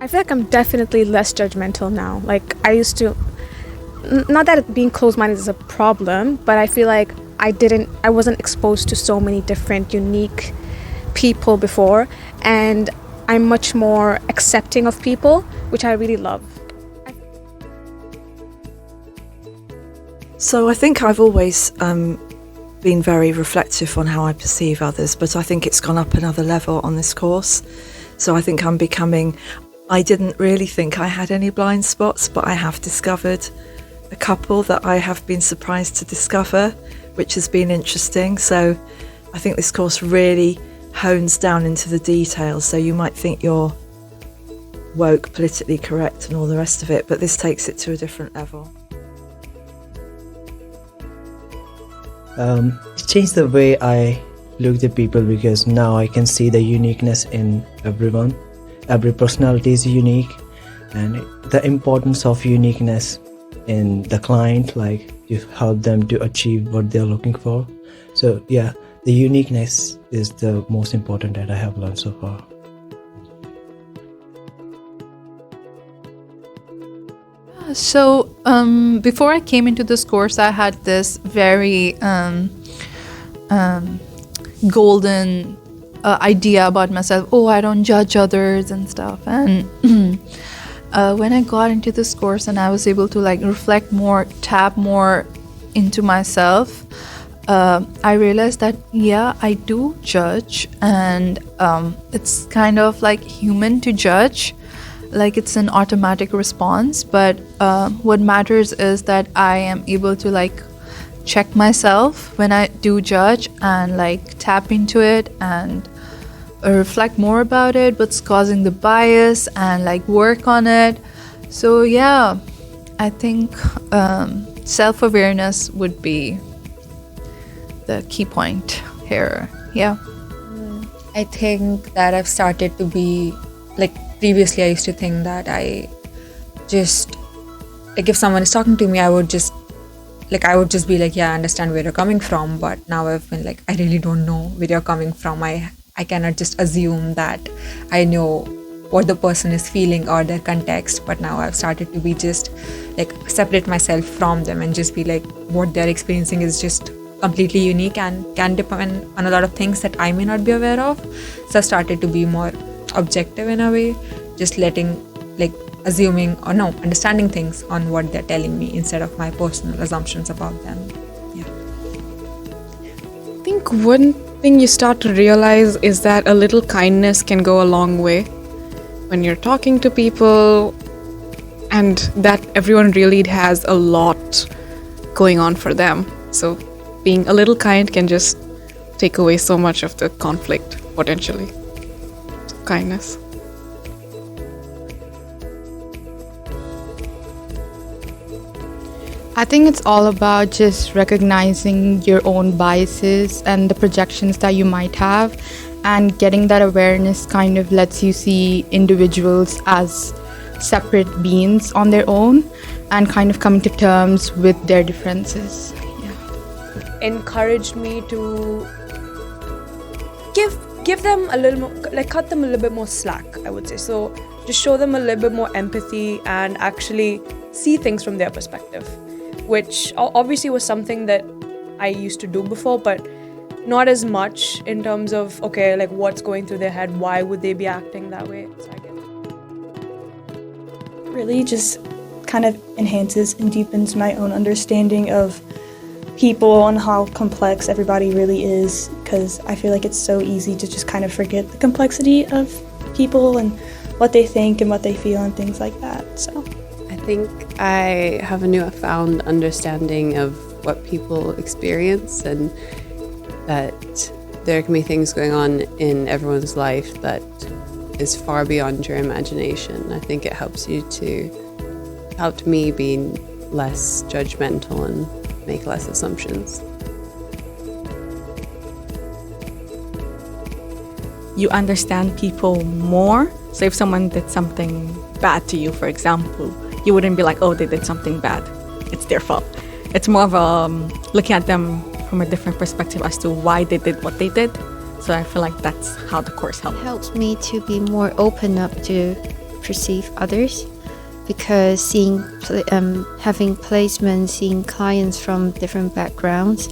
I feel like I'm definitely less judgmental now. Like I used to, not that being closed-minded is a problem, but I feel like I wasn't exposed to so many different unique people before, and I'm much more accepting of people, which I really love. So I think I've always been very reflective on how I perceive others, but I think it's gone up another level on this course. So I think I didn't really think I had any blind spots, but I have discovered a couple that I have been surprised to discover, which has been interesting. So I think this course really hones down into the details. So you might think you're woke, politically correct and all the rest of it, but this takes it to a different level. It changed the way I look at people, because now I can see the uniqueness in everyone. Every personality is unique, and the importance of uniqueness in the client, like you help them to achieve what they're looking for. So yeah, the uniqueness is the most important that I have learned so far. So before I came into this course, I had this very golden idea about myself. Oh, I don't judge others and stuff. And when I got into this course and I was able to like reflect more, tap more into myself, I realized that yeah, I do judge, and it's kind of like human to judge. Like it's an automatic response, but what matters is that I am able to like check myself when I do judge and like tap into it and reflect more about it, what's causing the bias, and like work on it. So yeah, I think self-awareness would be the key point here. Yeah. I think that I've started to be like, previously I used to think that I just, like if someone is talking to me, I would just be like, yeah, I understand where you're coming from. But now I've been like, I really don't know where you're coming from. I cannot just assume that I know what the person is feeling or their context. But now I've started to be just like separate myself from them and just be like, what they're experiencing is just completely unique and can depend on a lot of things that I may not be aware of. So I started to be more objective in a way, just assuming or understanding things on what they're telling me instead of my personal assumptions about them. Yeah. I think one thing you start to realize is that a little kindness can go a long way when you're talking to people, and that everyone really has a lot going on for them. So being a little kind can just take away so much of the conflict potentially. Kindness. I think it's all about just recognizing your own biases and the projections that you might have, and getting that awareness kind of lets you see individuals as separate beings on their own and kind of coming to terms with their differences. Yeah. Encouraged me to give them a little more, like cut them a little bit more slack, I would say. So just show them a little bit more empathy and actually see things from their perspective, which obviously was something that I used to do before, but not as much in terms of, okay, like what's going through their head, why would they be acting that way? So I get it. Really just kind of enhances and deepens my own understanding of people and how complex everybody really is, because I feel like it's so easy to just kind of forget the complexity of people and what they think and what they feel and things like that. So I think I have a newfound understanding of what people experience, and that there can be things going on in everyone's life that is far beyond your imagination. I think it helped me be less judgmental and make less assumptions. You understand people more. So if someone did something bad to you, for example, you wouldn't be like, oh, they did something bad, it's their fault. It's more of looking at them from a different perspective as to why they did what they did. So I feel like that's how the course helped. It helps me to be more open up to perceive others, because having placements, seeing clients from different backgrounds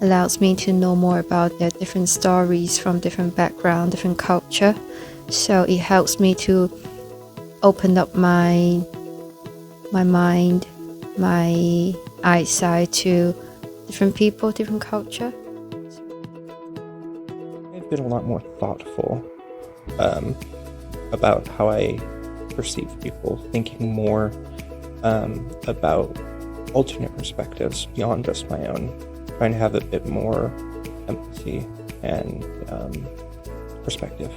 allows me to know more about their different stories from different background, different culture. So it helps me to open up my mind, my eyesight to different people, different culture. I've been a lot more thoughtful about how I perceive people, thinking more about alternate perspectives beyond just my own, trying to have a bit more empathy and perspective.